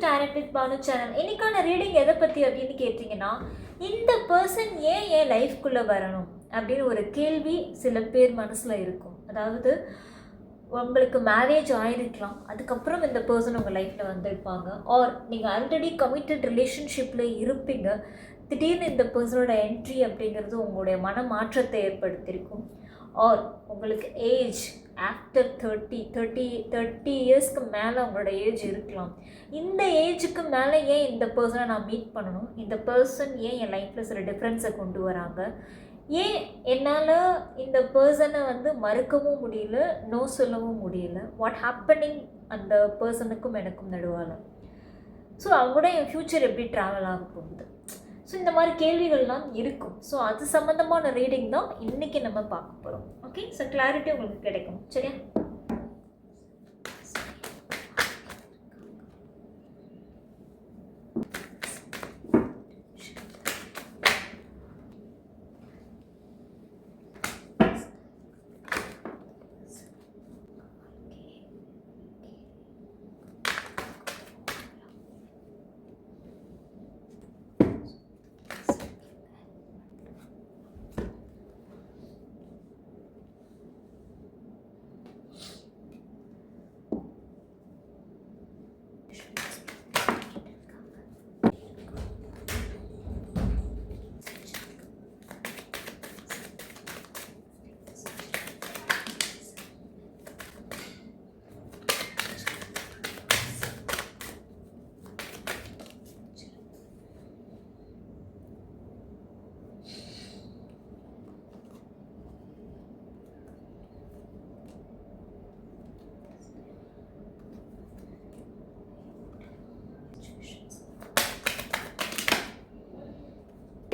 Target with Banu channel. இன்னைக்கான reading எதை பற்றி அப்படின்னு கேட்டிங்கன்னா, இந்த பர்சன் ஏன் என் லைஃப்குள்ளே வரணும் அப்படின்னு ஒரு கேள்வி சில பேர் மனசில் இருக்கும். அதாவது உங்களுக்கு மேரேஜ் ஆகிருக்கலாம், அதுக்கப்புறம் இந்த பர்சன் உங்கள் லைஃப்பில் வந்திருப்பாங்க. ஆர் நீங்கள் ஆல்ரெடி கமிட்டட் ரிலேஷன்ஷிப்பில் இருப்பீங்க, திடீர்னு இந்த பர்சனோட என்ட்ரி அப்படிங்கிறது உங்களுடைய மன மாற்றத்தை ஏற்படுத்தியிருக்கும். ஆர் உங்களுக்கு ஏஜ் ஆஃப்டர் 30 இயர்ஸ்க்கு மேலே உங்களோட ஏஜ் இருக்கலாம். இந்த ஏஜுக்கு மேலே ஏன் இந்த பர்சனை நான் மீட் பண்ணணும், இந்த பர்சன் ஏன் என் லைஃப்பில் சில டிஃப்ரென்ஸை கொண்டு வராங்க, ஏன் என்னால் இந்த பர்சனை மறுக்கவும் முடியல, நோ சொல்லவும் முடியல, வாட் ஹேப்பனிங் அந்த பர்சனுக்கும் எனக்கும் நடுவால், ஸோ அவங்களோட என் ஃப்யூச்சர் எப்படி ட்ராவல் ஆக போகுது. ஸோ இந்த மாதிரி கேள்விகள்லாம் இருக்கும். ஸோ அது சம்மந்தமான ரீடிங் தான் இன்றைக்கி நம்ம பார்க்க போகிறோம். ஓகே, ஸோ கிளாரிட்டி உங்களுக்கு கிடைக்கும். சரியா?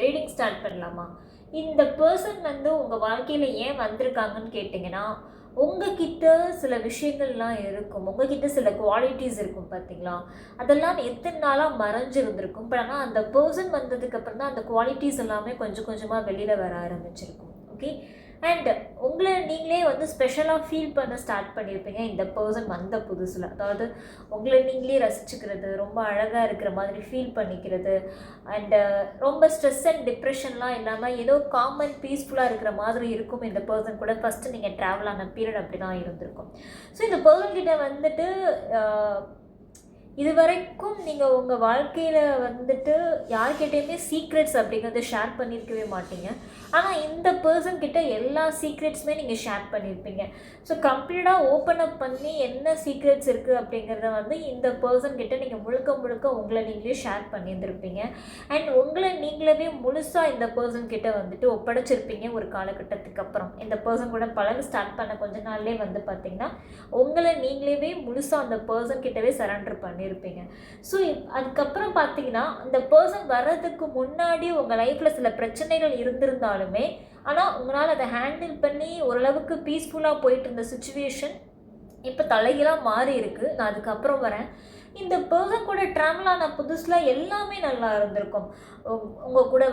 ரீடிங் ஸ்டார்ட் பண்ணலாமா? இந்த பர்சன் உங்கள் வாழ்க்கையில் ஏன் வந்திருக்காங்கன்னு கேட்டிங்கன்னா, உங்ககிட்ட சில விஷயங்கள்லாம் இருக்கும், உங்ககிட்ட சில குவாலிட்டிஸ் இருக்கும் பார்த்தீங்களா, அதெல்லாம் எத்தனை நாளாக மறைஞ்சிருந்திருக்கும். பட் ஆனால் அந்த பர்சன் வந்ததுக்கப்புறம் தான் அந்த குவாலிட்டிஸ் எல்லாமே கொஞ்சம் கொஞ்சமாக வெளியில் வர ஆரம்பிச்சிருக்கும். ஓகே, அண்ட் உங்களை நீங்களே ஸ்பெஷலாக ஃபீல் பண்ண ஸ்டார்ட் பண்ணியிருப்பீங்க இந்த பர்சன் வந்த புதுசில். அதாவது உங்களை நீங்களே ரசிச்சுக்கிறது, ரொம்ப அழகாக இருக்கிற மாதிரி ஃபீல் பண்ணிக்கிறது, அண்டு ரொம்ப ஸ்ட்ரெஸ் அண்ட் டிப்ரெஷன்லாம் இல்லாமல் ஏதோ காமன் பீஸ்ஃபுல்லாக இருக்கிற மாதிரி இருக்கும் இந்த பர்சன் கூட. ஃபஸ்ட்டு நீங்கள் ட்ராவல் ஆன பீரியட் அப்படி தான் இருந்திருக்கும். ஸோ இந்த பர்சன்கிட்ட இது வரைக்கும் நீங்கள் உங்கள் வாழ்க்கையில் யார்கிட்டையுமே சீக்ரெட்ஸ் அப்படிங்கிறத ஷேர் பண்ணியிருக்கவே மாட்டீங்க. ஆனால் இந்த பர்சன்கிட்ட எல்லா சீக்ரெட்ஸுமே நீங்கள் ஷேர் பண்ணியிருப்பீங்க. ஸோ கம்ப்ளீட்டாக ஓப்பன் அப் பண்ணி என்ன சீக்ரெட்ஸ் இருக்குது அப்படிங்கிறத இந்த பர்சன்கிட்ட நீங்கள் முழுக்க உங்களை நீங்களே ஷேர் பண்ணியிருந்திருப்பீங்க. அண்ட் உங்களை நீங்களே முழுசாக இந்த பர்சன்கிட்ட ஒப்படைச்சிருப்பீங்க. ஒரு காலகட்டத்துக்கு அப்புறம் இந்த பர்சன் கூட பழக ஸ்டார்ட் பண்ண கொஞ்ச நாள்லேயே பார்த்தீங்கன்னா உங்களை நீங்களே முழுசாக அந்த பர்சன்கிட்டவே சரண்டர் பண்ணி இருப்பீங்க. ஸோ அதுக்கப்புறம் பார்த்தீங்கன்னா அந்த பர்சன் வர்றதுக்கு முன்னாடி உங்கள் லைஃப்பில் சில பிரச்சனைகள் இருந்திருந்தாலுமே, ஆனால் உங்களால் அதை ஹேண்டில் பண்ணி ஓரளவுக்கு பீஸ்ஃபுல்லாக போயிட்டு இருந்த சுச்சுவேஷன் இப்போ தலைகீழாக மாறி இருக்குது. நான் அதுக்கப்புறம் வரேன். இந்த பர்சன் கூட ட்ராவல் ஆன புதுசில் எல்லாமே நல்லா இருந்திருக்கும். உங்கள் கூட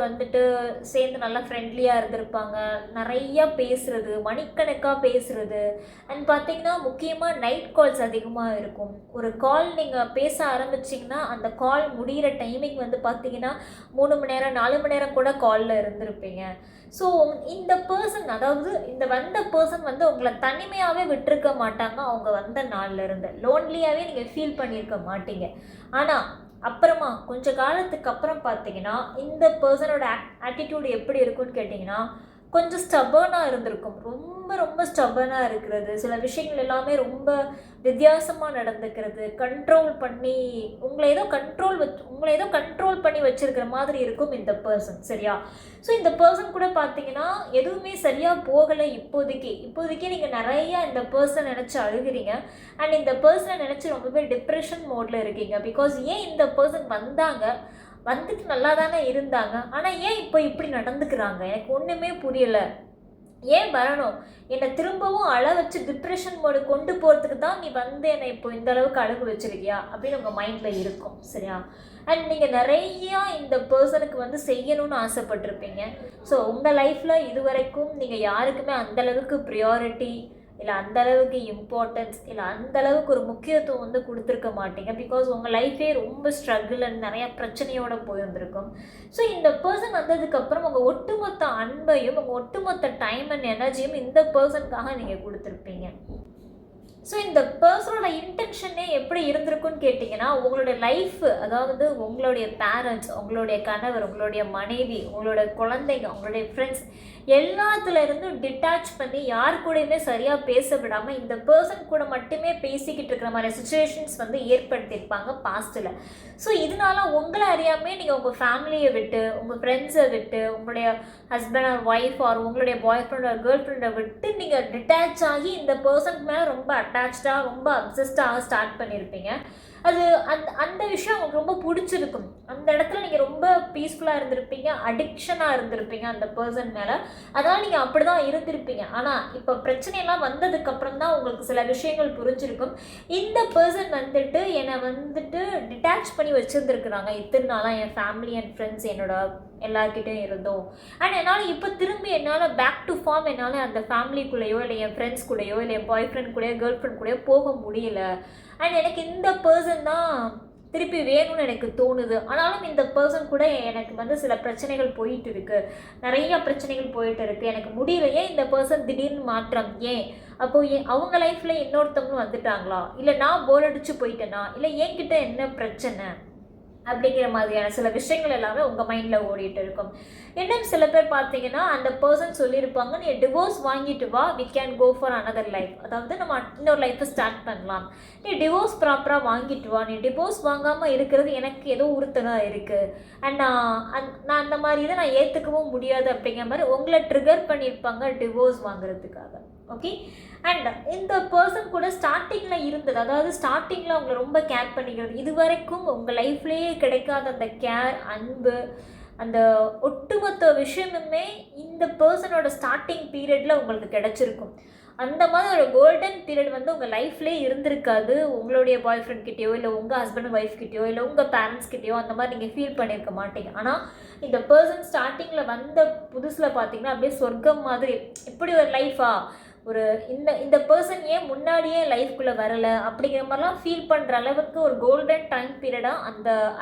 சேர்ந்து நல்லா ஃப்ரெண்ட்லியாக இருந்திருப்பாங்க, நிறையா பேசுகிறது, மணிக்கணக்காக பேசுகிறது. அண்ட் பார்த்திங்கன்னா முக்கியமாக நைட் கால்ஸ் அதிகமாக இருக்கும். ஒரு கால் நீங்கள் பேச ஆரம்பிச்சிங்கன்னா அந்த கால் முடிகிற டைமிங் பார்த்திங்கன்னா 3 மணி நேரம் 4 மணி நேரம் கூட காலில் இருந்திருப்பீங்க. ஸோ இந்த பர்சன், அதாவது இந்த வந்த பர்சன் உங்களை தனிமையாகவே விட்டுருக்க மாட்டாங்க. அவங்க வந்த நாளில் இருந்து லோன்லியாகவே நீங்கள் ஃபீல் பண்ணியிருக்க மாட்டீங்க. ஆனால் அப்புறமா கொஞ்ச காலத்துக்கு அப்புறம் பார்த்தீங்கன்னா இந்த பர்சனோட ஆட்டிடியூட் எப்படி இருக்குன்னு கேட்டிங்கன்னா, கொஞ்சம் ஸ்டபர்னாக இருந்திருக்கும். ரொம்ப ஸ்டபர்னாக இருக்கிறது, சில விஷயங்கள் எல்லாமே ரொம்ப வித்தியாசமாக நடந்துக்கிறது, கண்ட்ரோல் பண்ணி உங்களை ஏதோ கண்ட்ரோல் பண்ணி வச்சுருக்கிற மாதிரி இருக்கும் இந்த பர்சன். சரியா? ஸோ இந்த பர்சன் கூட பார்த்தீங்கன்னா எதுவுமே சரியாக போகலை. இப்போதைக்கு நீங்கள் நிறையா இந்த பர்சன் நினச்சி அழுகிறீங்க. அண்ட் இந்த பர்சனை நினச்சி ரொம்பவே டிப்ரெஷன் மோடில் இருக்கீங்க. பிகாஸ் ஏன் இந்த பர்சன் வந்துட்டு நல்லா தானே இருந்தாங்க, ஆனால் ஏன் இப்போ இப்படி நடந்துக்கிறாங்க, எனக்கு ஒன்றுமே புரியலை, ஏன் வரணும், என்னை திரும்பவும் அழ வச்சு டிப்ரெஷன் மோடு கொண்டு போகிறதுக்கு தான் நீ என்னை இப்போ இந்த அளவுக்கு அழகு வச்சுருக்கியா அப்படின்னு உங்கள் மைண்டில் இருக்கும். சரியா? அண்ட் நீங்கள் நிறையா இந்த பர்சனுக்கு செய்யணும்னு ஆசைப்பட்டிருப்பீங்க. ஸோ உங்கள் லைஃப்பில் இது வரைக்கும் நீங்கள் யாருக்குமே அந்தளவுக்கு ப்ரியாரிட்டி இல்லை அந்தளவுக்கு இம்பார்ட்டன்ஸ் இல்லை அந்தளவுக்கு ஒரு முக்கியத்துவம் வந்து கொடுத்துருக்க மாட்டீங்க. பிகாஸ் உங்கள் லைஃபே ரொம்ப ஸ்ட்ரகிள் அண்ட் நிறையா பிரச்சனையோடு போயிருந்திருக்கும். ஸோ இந்த பர்சன் வந்ததுக்கப்புறம் உங்கள் ஒட்டுமொத்த அன்பையும் உங்கள் ஒட்டுமொத்த டைம் அண்ட் எனர்ஜியும் இந்த பர்சனுக்காக நீங்கள் கொடுத்துருப்பீங்க. ஸோ இந்த பர்சனோட இன்டென்ஷனே எப்படி இருந்திருக்குன்னு கேட்டிங்கன்னா, உங்களுடைய லைஃப், அதாவது உங்களுடைய பேரண்ட்ஸ், உங்களுடைய கணவர், உங்களுடைய மனைவி, உங்களோட குழந்தைங்க, உங்களுடைய ஃப்ரெண்ட்ஸ் எல்லாத்துலேருந்தும் டிட்டாச் பண்ணி யார் கூடயுமே சரியாக பேச விடாமல் இந்த பர்சன் கூட மட்டுமே பேசிக்கிட்டு இருக்கிற மாதிரி சுச்சுவேஷன்ஸ் வந்து ஏற்படுத்தியிருப்பாங்க பாஸ்ட்டில். ஸோ இதனால உங்களை அறியாமே நீங்கள் உங்கள் ஃபேமிலியை விட்டு, உங்கள் ஃப்ரெண்ட்ஸை விட்டு, உங்களுடைய ஹஸ்பண்ட் ஆர் ஒய்ஃப் ஆர் உங்களுடைய பாய் ஃப்ரெண்ட் ஆர் கேர்ள் ஃப்ரெண்டை விட்டு நீங்கள் டிட்டாச் ஆகி இந்த பர்சனுக்கு மேலே ரொம்ப அட்டாச்சாக, ரொம்ப அப்சஸ்டாக ஸ்டார்ட் பண்ணியிருப்பீங்க. அது அந்த விஷயம் உங்களுக்கு ரொம்ப பிடிச்சிருக்கும். அந்த இடத்துல நீங்கள் ரொம்ப பீஸ்ஃபுல்லாக இருந்திருப்பீங்க, அடிக்ஷனாக இருந்திருப்பீங்க அந்த பர்சன் மேலே. அதனால் நீங்கள் அப்படி தான் இருந்திருப்பீங்க. ஆனால் இப்போ பிரச்சனையெல்லாம் வந்ததுக்கப்புறம் தான் உங்களுக்கு சில விஷயங்கள் புரிஞ்சிருக்கும். இந்த பர்சன் வந்துட்டு என்னை வந்துட்டு டிட்டாச் பண்ணி வச்சுருந்துருக்குறாங்க இத்தனை நாளாக, என் ஃபேமிலி அண்ட் ஃப்ரெண்ட்ஸ் என்னோட எல்லாருக்கிட்டையும் இருந்தோம். அண்ட் என்னால் இப்போ திரும்பி என்னால் பேக் டு ஃபார்ம் என்னால் அந்த ஃபேமிலிக்குள்ளேயோ இல்லை என் ஃப்ரெண்ட்ஸ் கூடயோ இல்லை என் பாய் ஃப்ரெண்ட் கூடயோ கேர்ள் ஃப்ரெண்ட் கூடயோ போக முடியல. அண்ட் எனக்கு இந்த பர்சன் தான் திருப்பி வேணும்னு எனக்கு தோணுது. ஆனாலும் இந்த பர்சன் கூட எனக்கு வந்து சில பிரச்சனைகள் போயிட்டு இருக்குது, நிறைய பிரச்சனைகள் போயிட்டு இருக்குது, எனக்கு முடியல. ஏன் இந்த பர்சன் திடீர்னு மாற்றம்? ஏன் அப்போது அவங்க லைஃப்பில் இன்னொருத்தவங்களும் வந்துட்டாங்களா, இல்லை நான் போர் அடிச்சு போயிட்டேனா, இல்லை என்கிட்ட என்ன பிரச்சனை அப்படிங்கிற மாதிரியான சில விஷயங்கள் எல்லாமே உங்கள் மைண்டில் ஓடிட்டு இருக்கும். இன்னும் சில பேர் பார்த்தீங்கன்னா அந்த பர்சன் சொல்லியிருப்பாங்க, நீ டிவோர்ஸ் வாங்கிட்டு வா, we can go for another life, அதாவது நம்ம இன்னொரு லைஃப்பை ஸ்டார்ட் பண்ணலாம். நீ டிவோர்ஸ் ப்ராப்பராக வாங்கிட்டு வா, நீ டிவோர்ஸ் வாங்காமல் இருக்கிறது எனக்கு ஏதோ உறுத்தலாக இருக்குது அண்ட் நான் அந்த மாதிரி இதை நான் ஏற்றுக்கவும் முடியாது அப்படிங்கிற மாதிரி உங்களை ட்ரிகர் பண்ணியிருப்பாங்க டிவோர்ஸ் வாங்குறதுக்காக. ஓகே. அண்ட் இந்த பர்சன் கூட ஸ்டார்டிங்கில் இருந்தது, அதாவது ஸ்டார்டிங்கில் அவங்களை ரொம்ப கேர் பண்ணிக்கிறது, இது வரைக்கும் உங்கள் லைஃப்லேயே கிடைக்காத அந்த கேர், அன்பு, அந்த ஒட்டுமொத்த விஷயமுமே இந்த பர்சனோட ஸ்டார்டிங் பீரியடில் உங்களுக்கு கிடச்சிருக்கும். அந்த மாதிரி ஒரு கோல்டன் பீரியட் வந்து உங்கள் லைஃப்லேயே இருந்திருக்காது. உங்களுடைய பாய் ஃப்ரெண்ட் கிட்டேயோ இல்லை உங்கள் ஹஸ்பண்ட் ஒய்ஃப் கிட்டேயோ இல்லை உங்கள் பேரண்ட்ஸ் கிட்டேயோ அந்த மாதிரி நீங்கள் ஃபீல் பண்ணியிருக்க மாட்டீங்க. ஆனால் இந்த பர்சன் ஸ்டார்டிங்கில் வந்த புதுசில் பார்த்தீங்கன்னா அப்படியே சொர்க்கம் மாதிரி, இப்படி ஒரு லைஃபா, ஒரு இந்த பர்சன் ஏன் முன்னாடியே லைஃப்குள்ளே வரலை அப்படிங்கிற மாதிரிலாம் ஃபீல் பண்ணுற அளவுக்கு ஒரு கோல்டன் டைம் பீரியடாக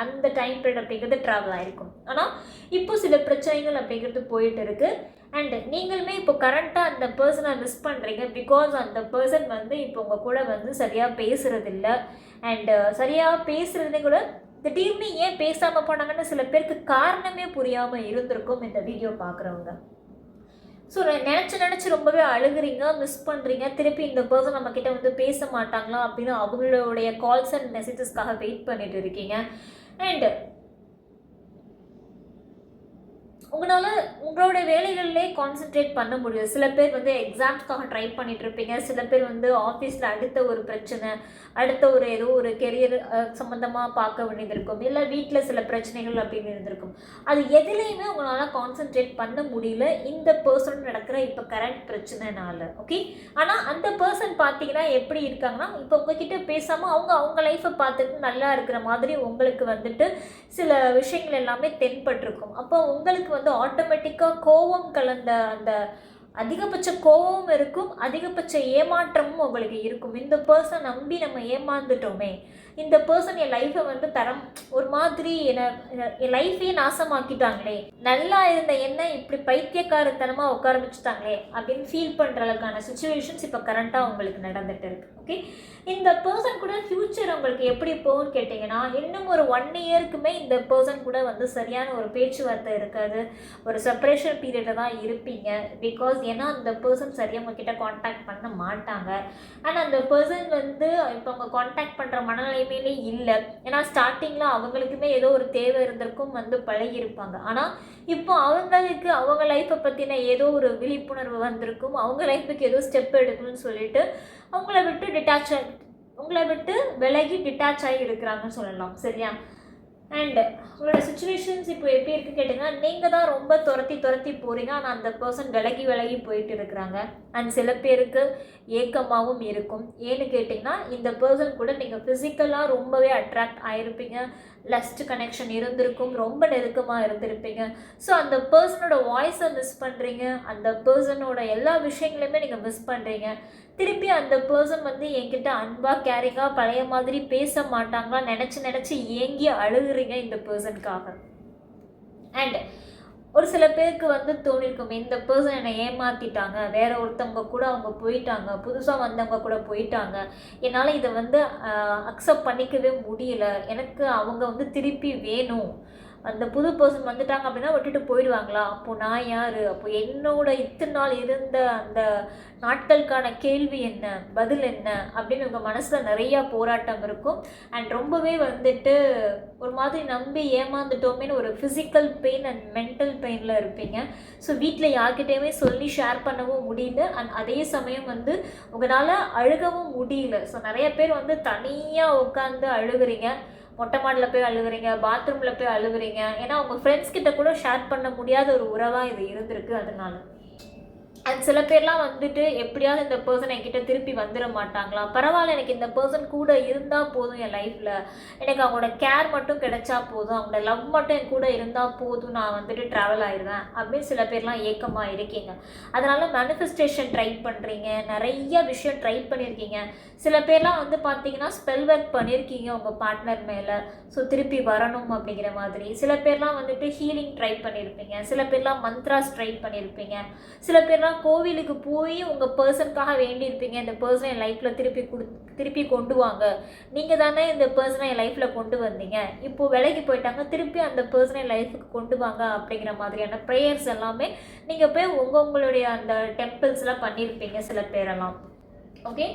அந்த டைம் பீரியட் அப்படிங்கிறது ட்ராவல் ஆகிருக்கும். ஆனால் இப்போ சில பிரச்சனைகள் அப்படிங்கிறது போயிட்டு இருக்குது. அண்ட் நீங்களுமே இப்போ கரண்ட்டாக அந்த பர்சனை மிஸ் பண்ணுறீங்க. பிகாஸ் அந்த பர்சன் வந்து இப்போ உங்கள் கூட வந்து சரியாக பேசுகிறதில்ல. அண்டு சரியாக பேசுகிறதுனே கூட திடீர்னு ஏன் பேசாமல் போனாங்கன்னு சில பேருக்கு காரணமே புரியாமல் இருந்திருக்கும் இந்த வீடியோ பார்க்குறவங்க. ஸோ நினச்சி ரொம்பவே அழுகுறீங்க, மிஸ் பண்ணுறீங்க. திருப்பி இந்த பர்சன் நம்மக்கிட்ட வந்து பேச மாட்டாங்களா அப்படின்னு அவங்களுடைய கால்ஸ் அண்ட் மெசேஜஸ்க்காக வெயிட் பண்ணிட்டு இருக்கீங்க. அண்டு உங்களால் உங்களோட வேலைகளிலே கான்சென்ட்ரேட் பண்ண முடியும். சில பேர் வந்து எக்ஸாம்ஸ்க்காக ட்ரை பண்ணிட்டு இருப்பீங்க. சில பேர் வந்து ஆஃபீஸில் அடுத்த ஒரு பிரச்சனை, அடுத்த ஒரு ஏதோ ஒரு கெரியர் சம்மந்தமாக பார்க்க வேண்டியது இருக்கும், இல்லை வீட்டில் சில பிரச்சனைகள் அப்படின்னு இருந்திருக்கும். அது எதுலேயுமே உங்களால் கான்சென்ட்ரேட் பண்ண முடியல இந்த பர்சன் நடக்கிற இப்போ கரண்ட் பிரச்சனைனால. ஓகே. ஆனால் அந்த பர்சன் பார்த்தீங்கன்னா எப்படி இருக்காங்கன்னா, இப்போ உங்ககிட்ட பேசாமல் அவங்க லைஃப்பை பார்த்துட்டு நல்லா இருக்கிற மாதிரி உங்களுக்கு வந்துட்டு சில விஷயங்கள் எல்லாமே தென்பட்டிருக்கும். அப்போ உங்களுக்கு வந்து ஆட்டோமேட்டிக்காக கோபம் கலந்த அந்த அதிகபட்ச கோபம் இருக்கும், அதிகபட்ச ஏமாற்றமும் உங்களுக்கு இருக்கும். இந்த பர்சன் நம்பி நம்ம ஏமாந்துட்டோமே, இந்த பர்சன் என் லைஃப்பை வந்து ஒரு மாதிரி என் லைஃபையே நாசமாக்கிட்டாங்களே, நல்லா இருந்த என்ன இப்படி பைத்தியக்காரத்தனமாக உட்கார வச்சுட்டாங்களே அப்படின்னு ஃபீல் பண்ணுற அளவுக்கான சுச்சுவேஷன்ஸ் இப்போ கரண்ட்டாக உங்களுக்கு நடந்துகிட்டு இருக்கு. ஓகே. இந்த பர்சன் கூட ஃப்யூச்சர் உங்களுக்கு எப்படி போகும்னு கேட்டிங்கன்னா, இன்னும் ஒரு 1 இயருக்குமே இந்த பர்சன் கூட வந்து சரியான ஒரு பேச்சுவார்த்தை இருக்காது, ஒரு செப்பரேஷன் பீரியடில் தான் இருப்பீங்க. பிகாஸ் ஏன்னா அந்த பர்சன் சரியாக உங்ககிட்ட காண்டாக்ட் பண்ண மாட்டாங்க. ஆனால் அந்த பர்சன் வந்து இப்போ அவங்க காண்டாக்ட் பண்ணுற மனநிலைமையிலே இல்லை. ஏன்னா ஸ்டார்டிங்கில் அவங்களுக்குமே ஏதோ ஒரு தேவை இருந்திருக்கும், வந்து பழகியிருப்பாங்க. ஆனால் இப்போ அவங்களுக்கு அவங்க லைஃப்பை பற்றின ஏதோ ஒரு விழிப்புணர்வு வந்திருக்கும், அவங்க லைஃபுக்கு ஏதோ ஸ்டெப் எடுக்கணும்னு சொல்லிட்டு உங்களை விட்டு விலகி டிட்டாச் ஆகி இருக்கிறாங்கன்னு சொல்லலாம். சரியா? அண்ட் உங்களோட சுச்சுவேஷன்ஸ் இப்போ எப்படி இருக்குன்னு கேட்டிங்கன்னா, நீங்கள் தான் ரொம்ப துரத்தி போகிறீங்க, ஆனால் அந்த பர்சன் விலகி போயிட்டு இருக்கிறாங்க. அண்ட் சில பேருக்கு ஏக்கமாகவும் இருக்கும். ஏன்னு கேட்டிங்கன்னா, இந்த பர்சன் கூட நீங்கள் ஃபிசிக்கலாக ரொம்பவே அட்ராக்ட் ஆகிருப்பீங்க, லஸ்ட் கனெக்ஷன் இருந்திருக்கும், ரொம்ப நெருக்கமாக இருந்திருப்பீங்க. ஸோ அந்த பர்சனோட வாய்ஸை மிஸ் பண்ணுறீங்க, அந்த பர்சனோட எல்லா விஷயங்களையுமே நீங்கள் மிஸ் பண்ணுறீங்க. திருப்பி அந்த பர்சன் வந்து என்கிட்ட அன்பாக கேரிங்காக பழைய மாதிரி பேச மாட்டாங்களா நினச்சி ஏங்கி அழுகுறீங்க இந்த பர்சனுக்காக. அண்ட் ஒரு சில பேருக்கு வந்து தோணிருக்கும், இந்த பர்சன் என்னை ஏமாற்றிட்டாங்க, வேற ஒருத்தவங்க கூட அவங்க போயிட்டாங்க, புதுசாக வந்தவங்க கூட போயிட்டாங்க, என்னால் இதை வந்து அக்செப்ட் பண்ணிக்கவே முடியல, எனக்கு அவங்க வந்து திருப்பி வேணும், அந்த புது பர்சன் வந்துட்டாங்க அப்படின்னா விட்டுட்டு போயிடுவாங்களா, அப்போது நான் யார், அப்போ என்னோட இத்தனை நாள் இருந்த அந்த நாட்களுக்கான கேள்வி என்ன, பதில் என்ன அப்படின்னு உங்கள் மனசில் நிறையா போராட்டம் இருக்கும். அண்ட் ரொம்பவே வந்துட்டு ஒரு மாதிரி நம்பி ஏமாந்துட்டோமேனு ஒரு ஃபிசிக்கல் பெயின் அண்ட் மென்டல் பெயினில் இருப்பீங்க. ஸோ வீட்டில் யார்கிட்டையுமே சொல்லி ஷேர் பண்ணவும் முடியல, அண்ட் அதே சமயம் வந்து உங்களால் அழுகவும் முடியல. ஸோ நிறைய பேர் வந்து தனியாக உட்காந்து அழுகுறீங்க, மொட்டை மாடியில் போய் அழுகுறீங்க, பாத்ரூமில் போய் அழுகுறீங்க. ஏன்னா உங்கள் ஃப்ரெண்ட்ஸ் கிட்ட கூட ஷேர் பண்ண முடியாத ஒரு உறவாக இது இருந்திருக்கு. அதனால அண்ட் சில பேர்லாம் வந்துட்டு எப்படியாவது இந்த பர்சன் என்கிட்ட திருப்பி வந்துட மாட்டாங்களா, பரவாயில்ல எனக்கு இந்த பர்சன் கூட இருந்தால் போதும், என் லைஃப்பில் எனக்கு அவங்களோட கேர் மட்டும் கிடைச்சா போதும், அவங்களோட லவ் மட்டும் என் கூட இருந்தால் போதும், நான் வந்துட்டு ட்ராவல் ஆயிடுவேன் அப்படின்னு சில பேர்லாம் ஏக்கமாக இருக்கீங்க. அதனால் மேனிஃபெஸ்டேஷன் ட்ரை பண்ணுறீங்க, நிறைய விஷயம் ட்ரை பண்ணியிருக்கீங்க. சில பேர்லாம் வந்து பார்த்தீங்கன்னா ஸ்பெல் ஒர்க் பண்ணியிருக்கீங்க உங்கள் பார்ட்னர் மேலே, ஸோ திருப்பி வரணும் அப்படிங்கிற மாதிரி. சில பேர்லாம் வந்துட்டு ஹீலிங் ட்ரை பண்ணியிருப்பீங்க, சில பேர்லாம் மந்த்ராஸ் ட்ரை பண்ணியிருப்பீங்க, சில பேர்லாம் கோவிலுக்கு போய் உங்கள் பர்சனுக்காக வேண்டியிருப்பீங்க, இந்த பர்சனை என் லைஃப்பில் திருப்பி கொண்டு வாங்க, நீங்கள் தானே இந்த பர்சனை என் லைஃப்பில் கொண்டு வந்தீங்க, இப்போது விலைக்கு போயிட்டாங்க, திருப்பி அந்த பர்சனை என் லைஃபுக்கு கொண்டு வாங்க அப்படிங்கிற மாதிரியான ப்ரேயர்ஸ் எல்லாமே நீங்கள் போய் உங்களுடைய அந்த டெம்பிள்ஸ்லாம் பண்ணியிருப்பீங்க சில பேரெல்லாம். ஓகே.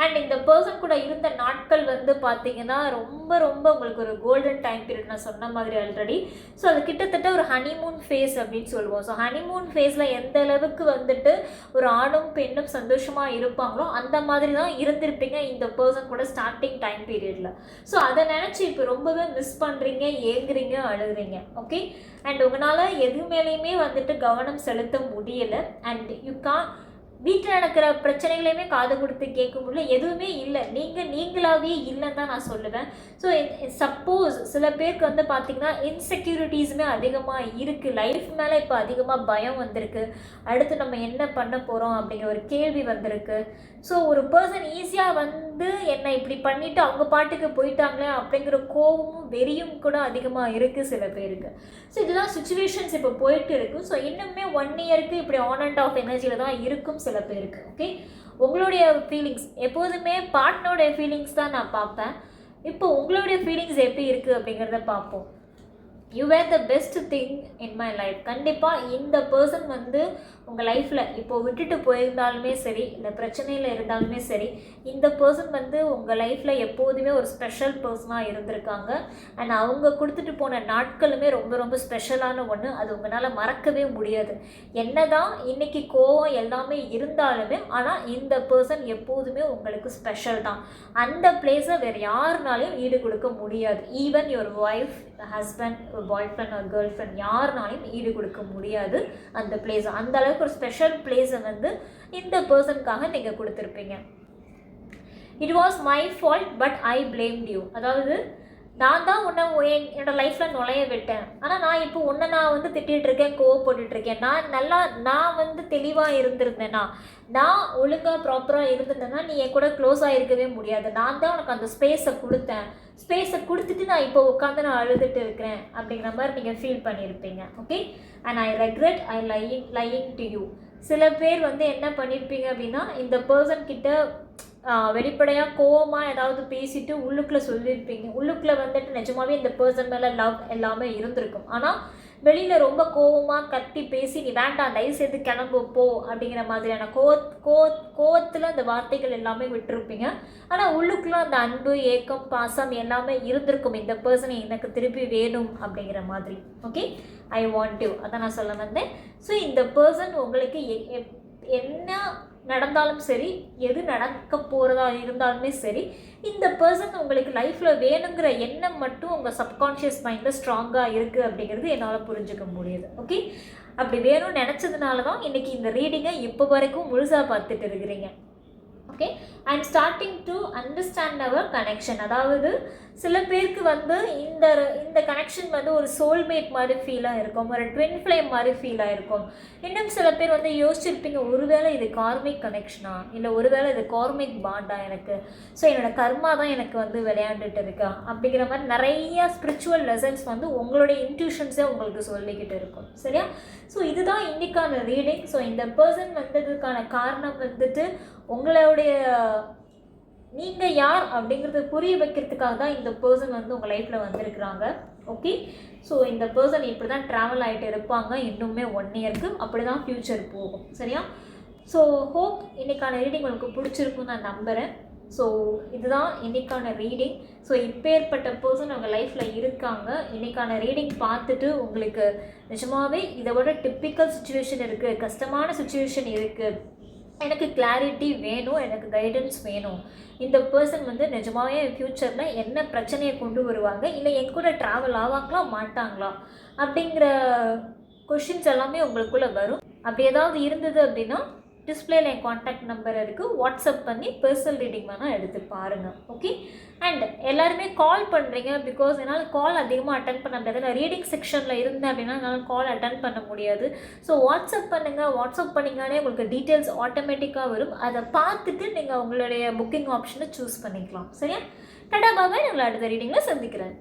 அண்ட் இந்த பர்சன் கூட இருந்த நாட்கள் வந்து பார்த்தீங்கன்னா ரொம்ப ரொம்ப உங்களுக்கு ஒரு கோல்டன் டைம் பீரியட், நான் சொன்ன மாதிரி ஆல்ரெடி. ஸோ அது கிட்டத்தட்ட ஒரு ஹனிமூன் ஃபேஸ் அப்படின்னு சொல்லுவோம். ஸோ ஹனிமூன் ஃபேஸில் எந்த அளவுக்கு வந்துட்டு ஒரு ஆணும் பெண்ணும் சந்தோஷமாக இருப்பாங்களோ அந்த மாதிரி தான் இருந்திருப்பீங்க இந்த பர்சன் கூட ஸ்டார்டிங் டைம் பீரியடில். ஸோ அதை நினச்சி இப்போ ரொம்பவே மிஸ் பண்ணுறீங்க, ஏங்குறீங்க, அழுகுறீங்க. ஓகே. அண்ட் உங்களால் எது மேலேயுமே வந்துட்டு கவனம் செலுத்த முடியலை. அண்ட் யூ கான் வீட்டில் நடக்கிற பிரச்சனைகளையுமே காது கொடுத்து கேட்க முடியல, எதுவுமே இல்லை, நீங்களாகவே இல்லைன்னு தான் நான் சொல்லுவேன். ஸோ சப்போஸ் சில பேருக்கு வந்து பார்த்திங்கன்னா இன்செக்யூரிட்டிஸுமே அதிகமாக இருக்குது, லைஃப் மேலே இப்போ அதிகமாக பயம் வந்திருக்கு, அடுத்து நம்ம என்ன பண்ண போகிறோம் அப்படிங்கிற ஒரு கேள்வி வந்திருக்கு. ஸோ ஒரு பர்சன் ஈஸியாக வந்து என்னை இப்படி பண்ணிவிட்டு அவங்க பாட்டுக்கு போயிட்டாங்களே அப்படிங்கிற கோபமும் வெறியும் கூட அதிகமாக இருக்குது சில பேருக்கு. ஸோ இதுதான் சுச்சுவேஷன்ஸ் இப்போ போயிட்டு இருக்குது. ஸோ இன்னுமே 1 இயருக்கு இப்படி ஆன் அண்ட் ஆஃப் எனர்ஜியில் தான் இருக்கும் சில பேருக்கு. ஓகே. உங்களுடைய ஃபீலிங்ஸ் எப்போதுமே பார்ட்னருடைய ஃபீலிங்ஸ் தான் நான் பார்ப்பேன். இப்போ உங்களுடைய ஃபீலிங்ஸ் எப்படி இருக்குது அப்படிங்கிறத பார்ப்போம். You were the best thing in my life. கண்டிப்பாக இந்த பர்சன் வந்து உங்கள் லைஃப்பில் இப்போது விட்டுட்டு போயிருந்தாலுமே சரி, இல்லை பிரச்சனையில் இருந்தாலுமே சரி, இந்த பர்சன் வந்து உங்கள் லைஃப்பில் எப்போதுமே ஒரு ஸ்பெஷல் பர்சனாக இருந்திருக்காங்க. அண்ட் அவங்க கொடுத்துட்டு போன நாட்களுமே ரொம்ப ரொம்ப ஸ்பெஷலான ஒன்று, அது உங்களால் மறக்கவே முடியாது. என்ன தான் இன்றைக்கி கோவம் எல்லாமே இருந்தாலுமே ஆனால் இந்த பர்சன் எப்போதுமே உங்களுக்கு ஸ்பெஷல் தான். அந்த பிளேஸை வேறு யாருனாலையும் ஈடு கொடுக்க முடியாது. Even your wife, husband, bye friend ஒரு கேர்ள் ஃப்ரெண்ட், யாருனாலையும் ஈடு கொடுக்க முடியாது அந்த பிளேஸ். அந்த அளவுக்கு ஒரு ஸ்பெஷல் பிளேஸை வந்து இந்த பர்சனுக்காக நீங்கள் கொடுத்துருப்பீங்க. It was my fault but I blamed you. அதாவது நான் தான் உன்னை என்னோட லைஃப்பில் நுழைய விட்டேன், ஆனால் நான் இப்போ உன்னை நான் வந்து திட்டிகிட்ருக்கேன், கோவப்பட்டுட்ருக்கேன். நான் வந்து தெளிவாக இருந்திருந்தேன்னா, நான் ஒழுங்காக ப்ராப்பராக இருந்திருந்தேன்னா நீ என் கூட க்ளோஸாக இருக்கவே முடியாது. நான் தான் உனக்கு அந்த ஸ்பேஸை கொடுத்தேன், ஸ்பேஸை கொடுத்துட்டு நான் இப்போ உட்காந்து நான் அழுதுட்டு இருக்கிறேன் அப்படிங்கிற மாதிரி நீங்கள் ஃபீல் பண்ணியிருப்பீங்க. Okay. And I regret I lying to you. சில பேர் வந்து என்ன பண்ணியிருப்பீங்க அப்படின்னா, இந்த பர்சன் கிட்ட வெளிப்படையாக கோவமாக ஏதாவது பேசிட்டு உள்ளுக்குள்ளே சொல்லியிருப்பீங்க. உள்ளுக்குள்ளே வந்துட்டு நிஜமாவே இந்த பர்சன் மேலே லவ் எல்லாமே இருந்திருக்கும். ஆனால் வெளியில் ரொம்ப கோவமாக கத்தி பேசி நீ வேண்டாம் தயவு செய்து கிளம்பு போ அப்படிங்கிற மாதிரியான கோவத்தில் அந்த வார்த்தைகள் எல்லாமே விட்டுருப்பீங்க. ஆனால் உள்ளுக்குள்ளே அந்த அன்பு, ஏக்கம், பாசம் எல்லாமே இருந்திருக்கும், இந்த பர்சனை எனக்கு திருப்பி வேணும் அப்படிங்கிற மாதிரி. ஓகே. ஐ வாண்ட் யூ, அதான் நான் சொல்ல வந்தேன். ஸோ இந்த பர்சன் உங்களுக்கு என்ன நடந்தாலும் சரி, எது நடக்க போகிறதா இருந்தாலுமே சரி, இந்த பர்சன் உங்களுக்கு லைஃப்பில் வேணுங்கிற எண்ணம் மட்டும் உங்கள் சப்கான்ஷியஸ் மைண்டில் ஸ்ட்ராங்காக இருக்குது அப்படிங்கிறது என்னால் புரிஞ்சுக்க முடியுது. ஓகே. அப்படி வேணும்னு நினச்சதுனால தான் இன்றைக்கி இந்த ரீடிங்கை இப்போ வரைக்கும் முழுசாக பார்த்துட்டு இருக்கிறீங்க. Okay. I am starting to understand our connection. அதாவது சில பேருக்கு வந்து இந்த இந்த கனெக்ஷன் வந்து ஒரு சோல்மேட் மாதிரி ஃபீலாக இருக்கும், ஒரு ட்வின் ஃப்ளேம் மாதிரி ஃபீலாக இருக்கும். இன்னும் சில பேர் வந்து யோசிச்சிருப்பீங்க, ஒருவேளை இது கார்மிக் கனெக்ஷனா, இல்லை ஒருவேளை இது கார்மிக் பாண்டா எனக்கு, ஸோ என்னோடய கர்மா தான் எனக்கு வந்து விளையாண்டுட்டு இருக்கா அப்படிங்கிற மாதிரி நிறையா ஸ்பிரிச்சுவல் லெசன்ஸ் வந்து உங்களுடைய இன்ட்யூஷன்ஸே உங்களுக்கு சொல்லிக்கிட்டு இருக்கும். சரியா? ஸோ இதுதான் இன்றைக்கான ரீடிங். ஸோ இந்த பர்சன் வந்ததுக்கான காரணம் வந்துட்டு உங்களுடைய நீங்கள் யார் அப்படிங்கிறது புரிய வைக்கிறதுக்காக தான் இந்த பர்சன் வந்து உங்கள் லைஃப்பில் வந்திருக்கிறாங்க. ஓகே, ஸோ இந்த பர்சன் இப்படி தான் ட்ராவல் ஆகிட்டு இருப்பாங்க இன்னுமே 1 இயருக்கு, அப்படி தான் ஃப்யூச்சர் போகும். சரியா? ஸோ ஹோப் இன்றைக்கான ரீடிங் உங்களுக்கு பிடிச்சிருக்குன்னு நான் நம்புகிறேன். ஸோ இதுதான் இன்றைக்கான ரீடிங். ஸோ இப்பேற்பட்ட பர்சன் உங்கள் லைஃப்பில் இருக்காங்க. இன்றைக்கான ரீடிங் பார்த்துட்டு உங்களுக்கு நிஜமாகவே இதை விட டிப்பிக்கல் சுச்சுவேஷன் இருக்குது, கஷ்டமான சுச்சுவேஷன் இருக்குது, எனக்கு கிளாரிட்டி வேணும், எனக்கு கைடன்ஸ் வேணும், இந்த பர்சன் வந்து நிஜமாகவே ஃப்யூச்சரில் என்ன பிரச்சனையை கொண்டு வருவாங்க, இல்லை என் கூட ட்ராவல் ஆவாங்களா மாட்டாங்களா அப்படிங்கிற கொஷின்ஸ் எல்லாமே உங்களுக்குள்ளே வரும். அப்படி ஏதாவது இருந்தது அப்படின்னா டிஸ்பிளேல என் காண்டாக்ட் நம்பர் இருக்குது, வாட்ஸ்அப் பண்ணி பர்சனல் ரீடிங் வேணால் எடுத்து பாருங்கள். ஓகே, அண்ட் எல்லாருமே கால் பண்ணுறீங்க, பிகாஸ் என்னால் கால் அதிகமாக அட்டன் பண்ண முடியாது. நான் ரீடிங் செக்ஷனில் இருந்தேன் அப்படின்னா என்னால் கால் அட்டன் பண்ண முடியாது. ஸோ வாட்ஸ்அப் பண்ணுங்கள். வாட்ஸ்அப் பண்ணிங்கனாலே உங்களுக்கு டீட்டெயில்ஸ் ஆட்டோமேட்டிக்காக வரும். அதை பார்த்துட்டு நீங்கள் உங்களுடைய புக்கிங் ஆப்ஷனை சூஸ் பண்ணிக்கலாம். சரியா? டாடா பாபாய். உங்களை அடுத்த ரீடிங்கில் சந்திக்கிறேன்.